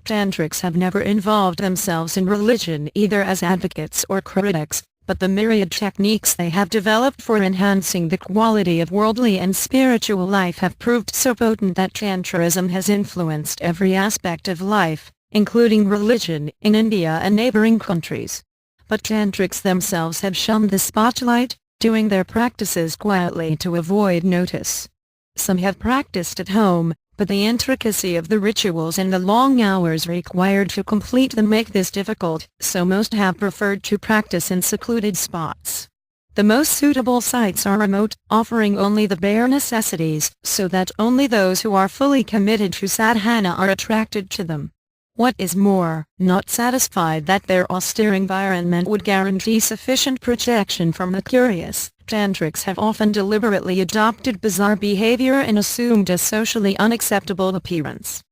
Tantrics have never involved themselves in religion either as advocates or critics, but the myriad techniques they have developed for enhancing the quality of worldly and spiritual life have proved so potent that Tantrism has influenced every aspect of life, including religion, in India and neighboring countries. But Tantrics themselves have shunned the spotlight, doing their practices quietly to avoid notice. Some have practiced at home, but the intricacy of the rituals and the long hours required to complete them make this difficult, so most have preferred to practice in secluded spots. The most suitable sites are remote, offering only the bare necessities, so that only those who are fully committed to sadhana are attracted to them. What is more, not satisfied that their austere environment would guarantee sufficient protection from the curious, Tantrics have often deliberately adopted bizarre behavior and assumed a socially unacceptable appearance.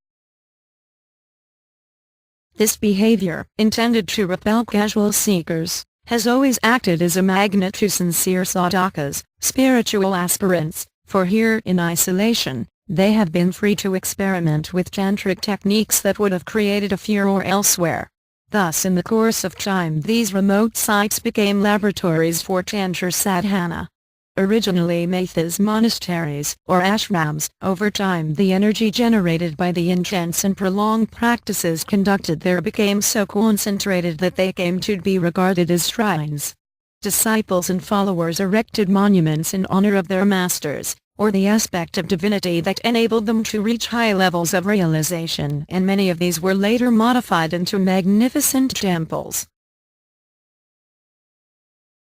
This behavior, intended to repel casual seekers, has always acted as a magnet to sincere sadhakas, spiritual aspirants, for here in isolation, they have been free to experiment with tantric techniques that would have created a furor elsewhere. Thus in the course of time these remote sites became laboratories for Tantra sadhana. Originally mathas monasteries, or ashrams, over time the energy generated by the intense and prolonged practices conducted there became so concentrated that they came to be regarded as shrines. Disciples and followers erected monuments in honor of their masters, or the aspect of divinity that enabled them to reach high levels of realization, and many of these were later modified into magnificent temples.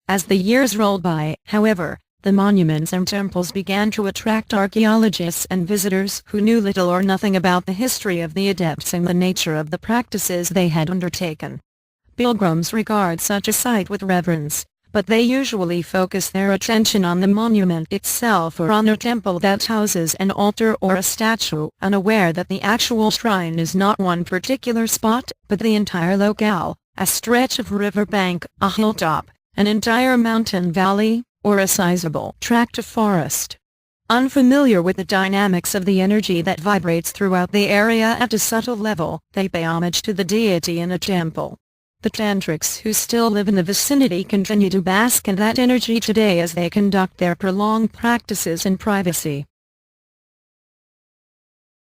As the years rolled by, however, the monuments and temples began to attract archaeologists and visitors who knew little or nothing about the history of the adepts and the nature of the practices they had undertaken. Pilgrims regard such a site with reverence, but they usually focus their attention on the monument itself or on a temple that houses an altar or a statue, unaware that the actual shrine is not one particular spot, but the entire locale, a stretch of riverbank, a hilltop, an entire mountain valley, or a sizable tract of forest. Unfamiliar with the dynamics of the energy that vibrates throughout the area at a subtle level, they pay homage to the deity in a temple. The Tantrics who still live in the vicinity continue to bask in that energy today as they conduct their prolonged practices in privacy.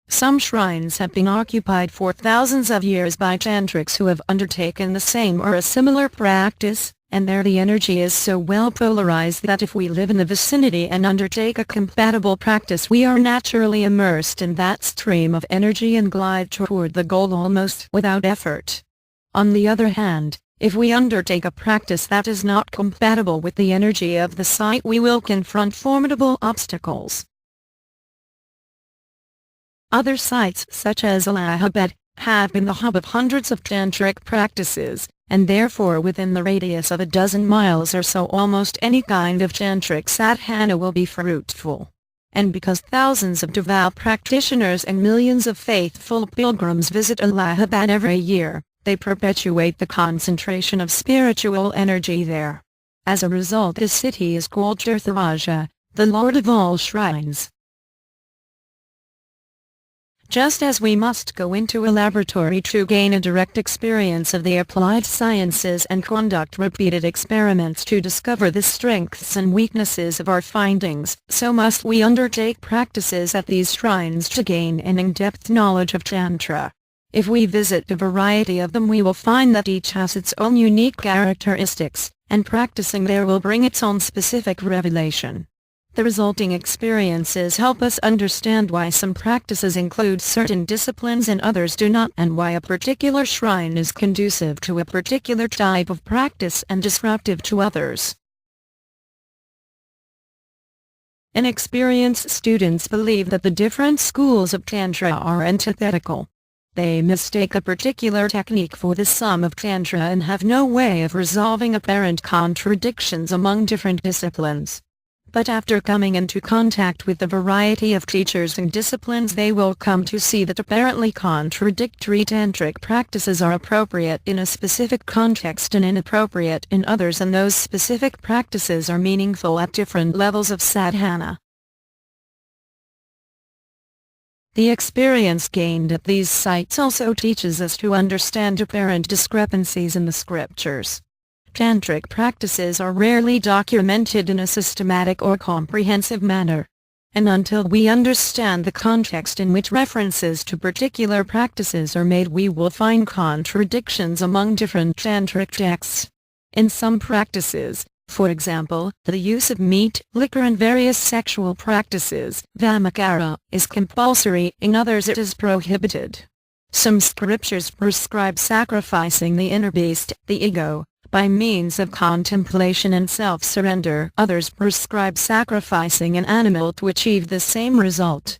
Some shrines have been occupied for thousands of years by Tantrics who have undertaken the same or a similar practice, and there the energy is so well polarized that if we live in the vicinity and undertake a compatible practice we are naturally immersed in that stream of energy and glide toward the goal almost without effort. On the other hand, if we undertake a practice that is not compatible with the energy of the site we will confront formidable obstacles. Other sites such as Allahabad have been the hub of hundreds of tantric practices, and therefore within the radius of a dozen miles or so almost any kind of tantric sadhana will be fruitful. And because thousands of devout practitioners and millions of faithful pilgrims visit Allahabad every year, they perpetuate the concentration of spiritual energy there. As a result this city is called Tirtharaja, the Lord of all shrines. Just as we must go into a laboratory to gain a direct experience of the applied sciences and conduct repeated experiments to discover the strengths and weaknesses of our findings, so must we undertake practices at these shrines to gain an in-depth knowledge of Tantra. If we visit a variety of them we will find that each has its own unique characteristics, and practicing there will bring its own specific revelation. The resulting experiences help us understand why some practices include certain disciplines and others do not, and why a particular shrine is conducive to a particular type of practice and disruptive to others. Inexperienced students believe that the different schools of Tantra are antithetical. They mistake a particular technique for the sum of Tantra and have no way of resolving apparent contradictions among different disciplines. But after coming into contact with a variety of teachers and disciplines they will come to see that apparently contradictory tantric practices are appropriate in a specific context and inappropriate in others, and those specific practices are meaningful at different levels of sadhana. The experience gained at these sites also teaches us to understand apparent discrepancies in the scriptures. Tantric practices are rarely documented in a systematic or comprehensive manner. And until we understand the context in which references to particular practices are made, we will find contradictions among different tantric texts. In some practices, for example, the use of meat, liquor and various sexual practices, Vamakara, is compulsory, in others it is prohibited. Some scriptures prescribe sacrificing the inner beast, the ego, by means of contemplation and self-surrender. Others prescribe sacrificing an animal to achieve the same result.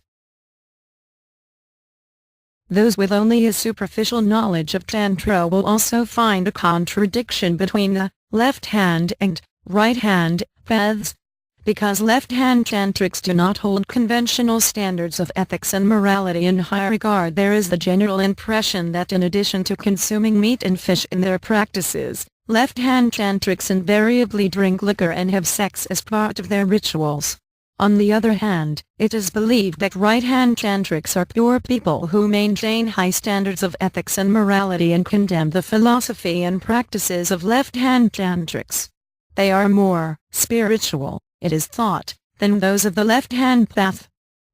Those with only a superficial knowledge of Tantra will also find a contradiction between the left hand and right hand paths. Because left-hand tantrics do not hold conventional standards of ethics and morality in high regard, there is the general impression that in addition to consuming meat and fish in their practices, left-hand tantrics invariably drink liquor and have sex as part of their rituals. On the other hand, it is believed that right-hand tantrics are pure people who maintain high standards of ethics and morality and condemn the philosophy and practices of left-hand tantrics. They are more spiritual, it is thought, than those of the left-hand path.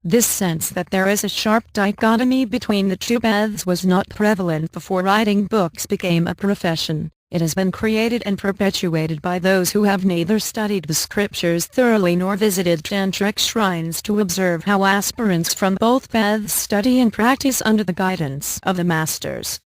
This sense that there is a sharp dichotomy between the two paths was not prevalent before writing books became a profession. It has been created and perpetuated by those who have neither studied the scriptures thoroughly nor visited tantric shrines to observe how aspirants from both paths study and practice under the guidance of the masters.